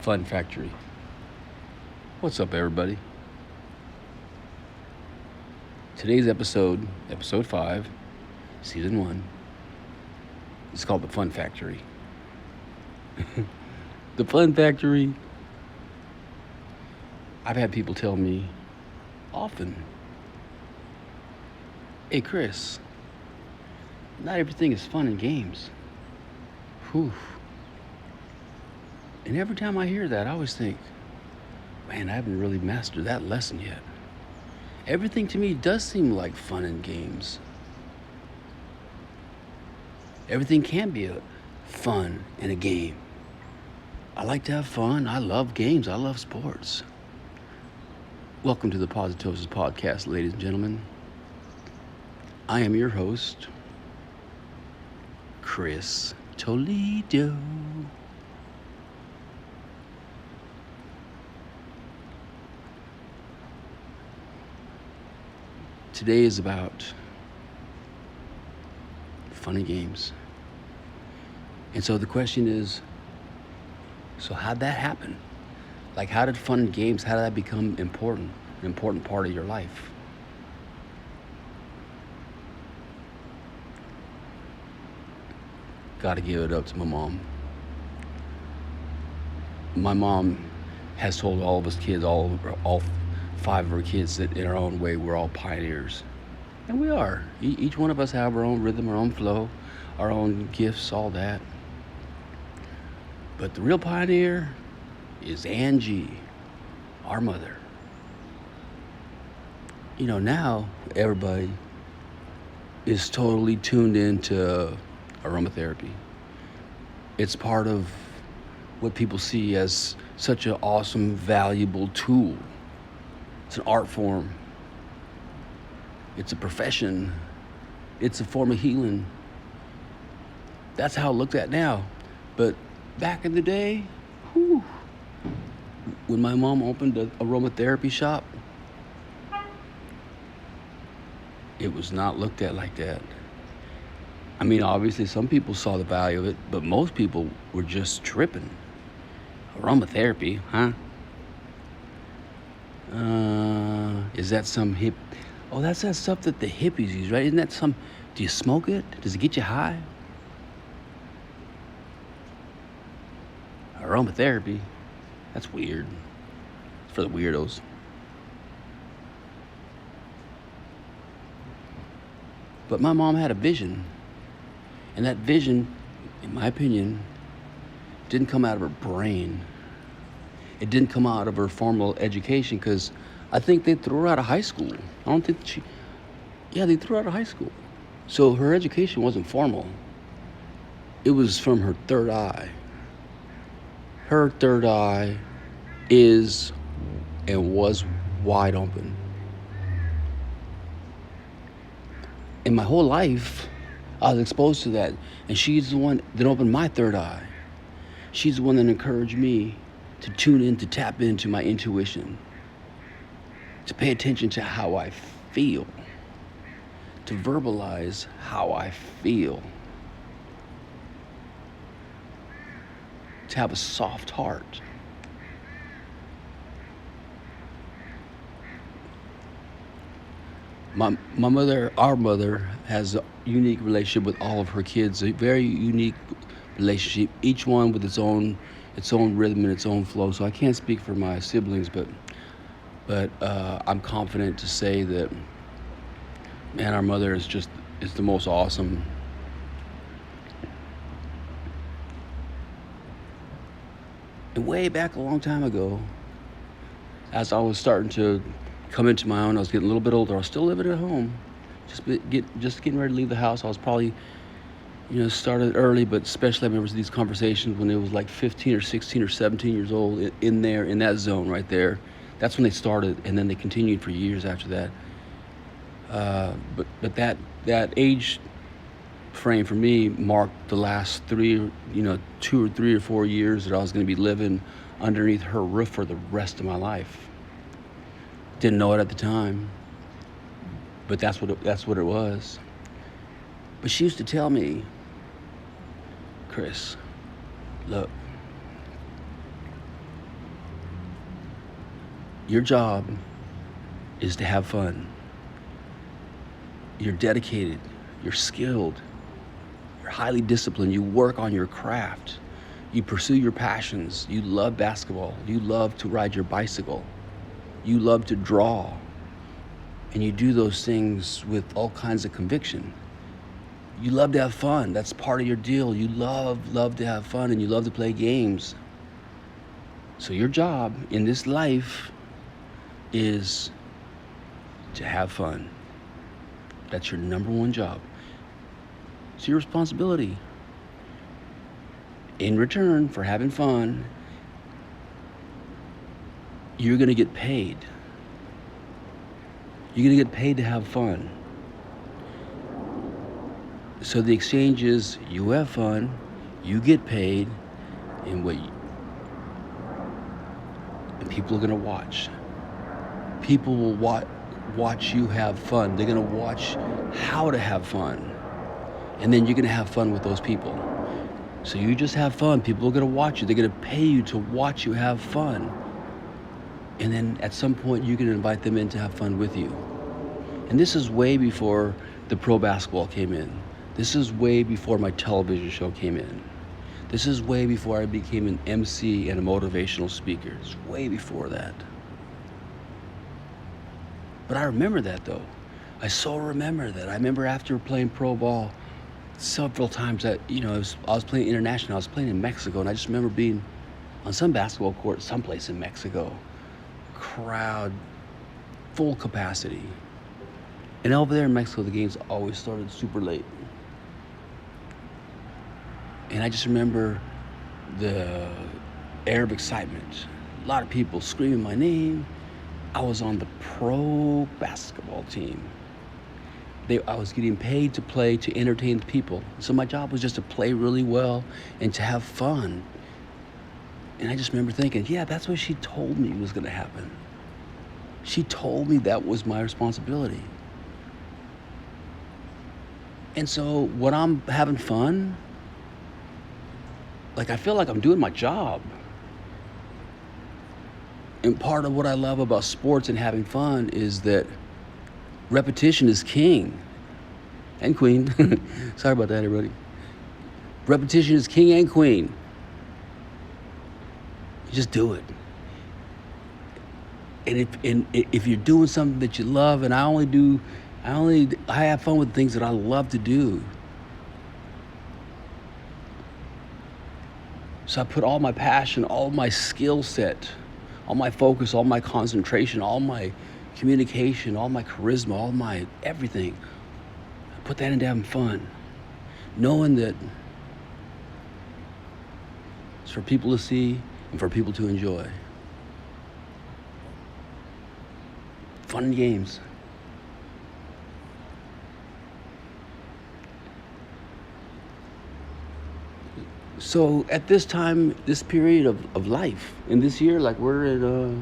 Fun Factory. What's up, everybody? Today's episode 5, Season 1, is called The Fun Factory. The Fun Factory, I've had people tell me often, hey, Chris, not everything is fun and games. Whew. And every time I hear that, I always think, man, I haven't really mastered that lesson yet. Everything to me does seem like fun and games. Everything can be a fun and a game. I like to have fun. I love games. I love sports. Welcome to the Positosis podcast, ladies and gentlemen. I am your host, Chris Toledo. Today is about fun and games. And so the question is, so how'd that happen? Like, how did fun and games, how did that become an important part of your life? Gotta give it up to my mom. My mom has told all of us kids, all 5 of our kids, that in our own way, we're all pioneers. And we are. Each one of us have our own rhythm, our own flow, our own gifts, all that. But the real pioneer is Angie, our mother. You know, now everybody is totally tuned into aromatherapy. It's part of what people see as such an awesome, valuable tool. It's an art form. It's a profession. It's a form of healing. That's how it looked at now. But back in the day, when my mom opened an aromatherapy shop, it was not looked at like that. I mean, obviously some people saw the value of it, but most people were just tripping. Aromatherapy, huh? Is that some hip? Oh, that's that stuff that the hippies use, right? Isn't that some? Do you smoke it? Does it get you high? Aromatherapy? That's weird. It's for the weirdos. But my mom had a vision. And that vision, in my opinion, didn't come out of her brain. It didn't come out of her formal education, because I think they threw her out of high school. I don't think they threw her out of high school. So her education wasn't formal. It was from her third eye. Her third eye is and was wide open. In my whole life, I was exposed to that. And she's the one that opened my third eye. She's the one that encouraged me to tune in, to tap into my intuition, to pay attention to how I feel, to verbalize how I feel, to have a soft heart. My mother, our mother, has a unique relationship with all of her kids, a very unique relationship, each one with its own rhythm and its own flow. So I can't speak for my siblings, but I'm confident to say that, man, our mother is the most awesome. And way back a long time ago, as I was starting to come into my own, I was getting a little bit older. I was still living at home, just getting ready to leave the house. I was probably, started early, but especially I remember these conversations when it was like 15 or 16 or 17 years old, in that zone right there. That's when they started, and then they continued for years after that. But that age frame for me marked the last 2 or 3 or 4 years that I was going to be living underneath her roof for the rest of my life. Didn't know it at the time, but that's what it was. But she used to tell me, Chris, look, Your job is to have fun. You're dedicated, you're skilled, you're highly disciplined, you work on your craft, you pursue your passions, you love basketball, you love to ride your bicycle, you love to draw, and you do those things with all kinds of conviction. You love to have fun. That's part of your deal. You love to have fun, and you love to play games. So your job in this life is to have fun. That's your number one job. It's your responsibility. In return for having fun, you're going to get paid. You're going to get paid to have fun. So the exchange is you have fun, you get paid, and people are going to watch. People will watch you have fun. They're going to watch how to have fun. And then you're going to have fun with those people. So you just have fun. People are going to watch you. They're going to pay you to watch you have fun. And then at some point, you can invite them in to have fun with you. And this is way before the pro basketball came in. This is way before my television show came in. This is way before I became an MC and a motivational speaker. It's way before that. But I remember that, though. I so remember that. I remember after playing pro ball several times that, I was playing international. I was playing in Mexico, and I just remember being on some basketball court someplace in Mexico. Crowd, full capacity. And over there in Mexico, the games always started super late. And I just remember the air of excitement. A lot of people screaming my name. I was on the pro basketball team. I was getting paid to play to entertain people. So my job was just to play really well and to have fun. And I just remember thinking, yeah, that's what she told me was going to happen. She told me that was my responsibility. And so when I'm having fun, I feel like I'm doing my job. And part of what I love about sports and having fun is that repetition is king and queen. Sorry about that, everybody. Repetition is king and queen. You just do it. And if you're doing something that you love, and I have fun with things that I love to do. So I put all my passion, all my skill set, all my focus, all my concentration, all my communication, all my charisma, all my everything. I put that into having fun, knowing that it's for people to see and for people to enjoy. Fun and games. So at this time, this period of life, in this year, we're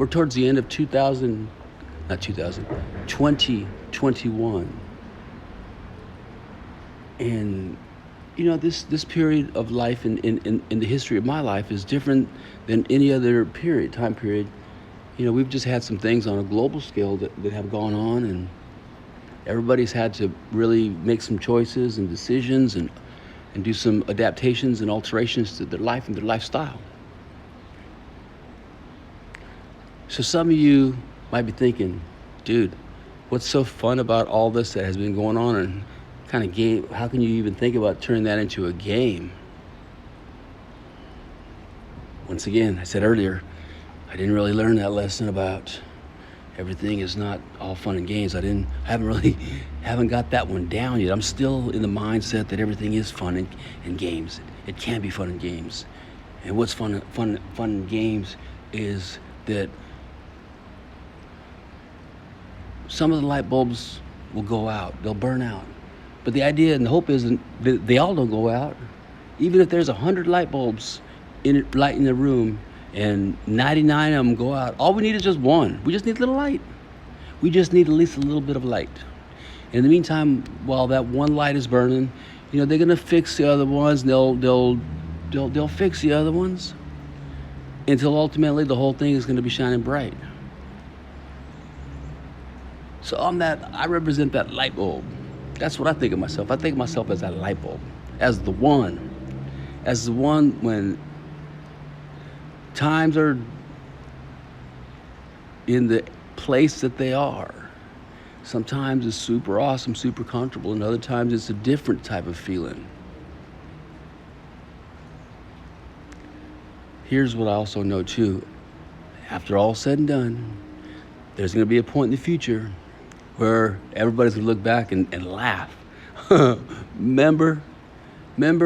towards the end of 2021. And, this period of life in the history of my life is different than any other time period. We've just had some things on a global scale that have gone on, and everybody's had to really make some choices and decisions and do some adaptations and alterations to their life and their lifestyle. So some of you might be thinking, dude, what's so fun about all this that has been going on, and kind of game, how can you even think about turning that into a game? Once again, I said earlier, I didn't really learn that lesson about everything is not all fun and games. I haven't got that one down yet. I'm still in the mindset that everything is fun and games. It can be fun and games. And what's fun and games is that some of the light bulbs will go out. They'll burn out. But the idea and the hope is that they all don't go out. Even if there's 100 light bulbs light in the room, and 99 of them go out, all we need is just one. We just need a little light. We just need at least a little bit of light. In the meantime, while that one light is burning, they're gonna fix the other ones. They'll fix the other ones until ultimately the whole thing is gonna be shining bright. So I represent that light bulb. That's what I think of myself. I think of myself as that light bulb, as the one, when times are in the place that they are. Sometimes it's super awesome, super comfortable, and other times it's a different type of feeling. Here's what I also know too. After all said and done, there's going to be a point in the future where everybody's going to look back and laugh. remember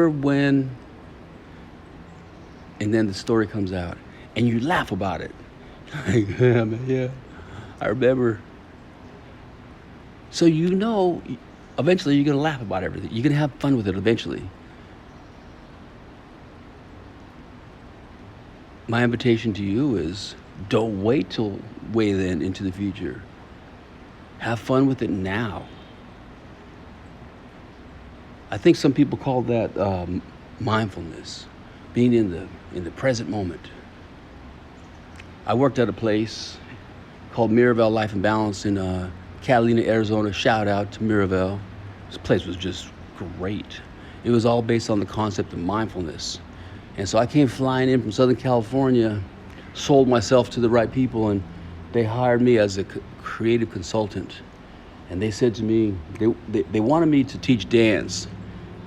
when, and then the story comes out and you laugh about it. Like, yeah, man, yeah, I remember. So eventually you're going to laugh about everything. You're going to have fun with it eventually. My invitation to you is, don't wait till way then into the future. Have fun with it now. I think some people call that mindfulness, being in the present moment. I worked at a place called Miraval Life and Balance in Catalina, Arizona. Shout out to Miraval. This place was just great. It was all based on the concept of mindfulness. And so I came flying in from Southern California, sold myself to the right people, and they hired me as a creative consultant. And they said to me, they wanted me to teach dance.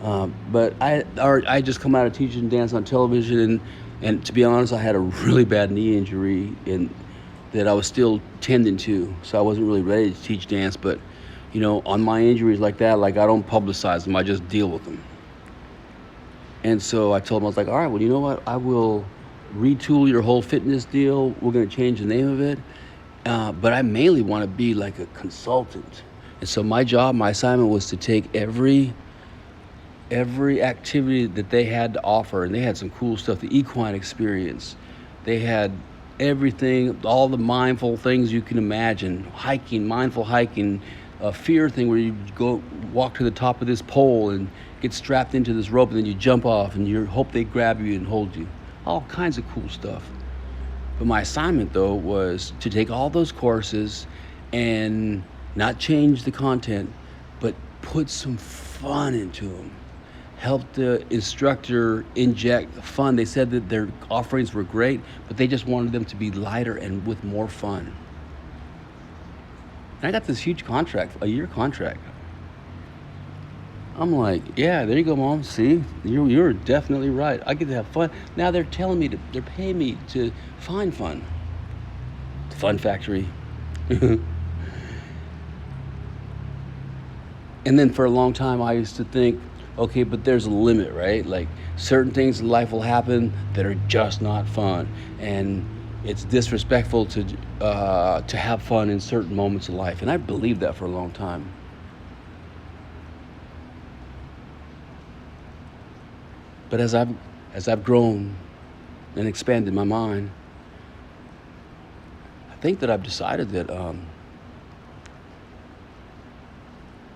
But I just come out of teaching dance on television, and to be honest, I had a really bad knee injury that I was still tending to, so I wasn't really ready to teach dance. But on my injuries like that, I don't publicize them, I just deal with them. And so I told him, I was like, all right, well, you know what? I will retool your whole fitness deal. We're going to change the name of it. But I mainly want to be like a consultant. And so my assignment was to take every activity that they had to offer, and they had some cool stuff, the equine experience. They had everything, all the mindful things you can imagine, mindful hiking, a fear thing where you go walk to the top of this pole and get strapped into this rope, and then you jump off and you hope they grab you and hold you. All kinds of cool stuff. But my assignment though was to take all those courses and not change the content, but put some fun into them. Help the instructor inject fun. They said that their offerings were great, but they just wanted them to be lighter and with more fun. And I got this huge contract, a year contract. I'm like, yeah, there you go, Mom. See, you're definitely right. I get to have fun. Now they're paying me to find fun. The Fun Factory. And then for a long time, I used to think, okay, but there's a limit, right? Like certain things in life will happen that are just not fun, and it's disrespectful to have fun in certain moments of life. And I believed that for a long time. But as I've grown and expanded my mind, I think that I've decided that,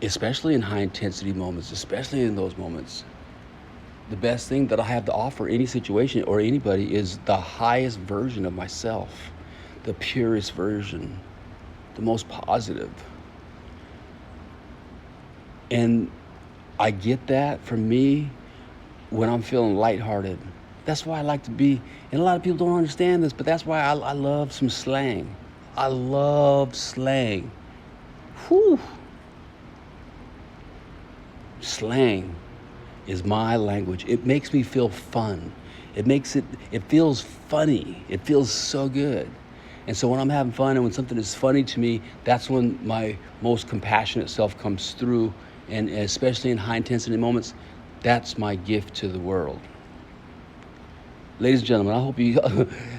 especially in high intensity moments, especially in those moments, the best thing that I have to offer any situation or anybody is the highest version of myself, the purest version, the most positive. And I get that from me when I'm feeling lighthearted. That's why I like to be, and a lot of people don't understand this, but that's why I love some slang. I love slang. Whew. Slang is my language. It makes me feel fun. It feels funny. It feels so good. And so when I'm having fun and when something is funny to me, that's when my most compassionate self comes through. And especially in high intensity moments, that's my gift to the world. Ladies and gentlemen, I hope you,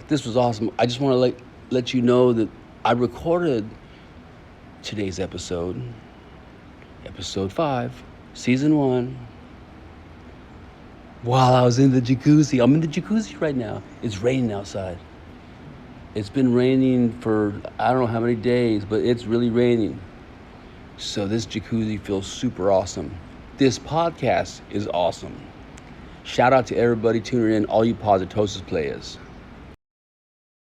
this was awesome. I just want to let you know that I recorded today's episode 5, season 1, while I was in the jacuzzi. I'm in the jacuzzi right now. It's raining outside. It's been raining for I don't know how many days, but it's really raining. So this jacuzzi feels super awesome. This podcast is awesome. Shout out to everybody tuning in, all you positosis players.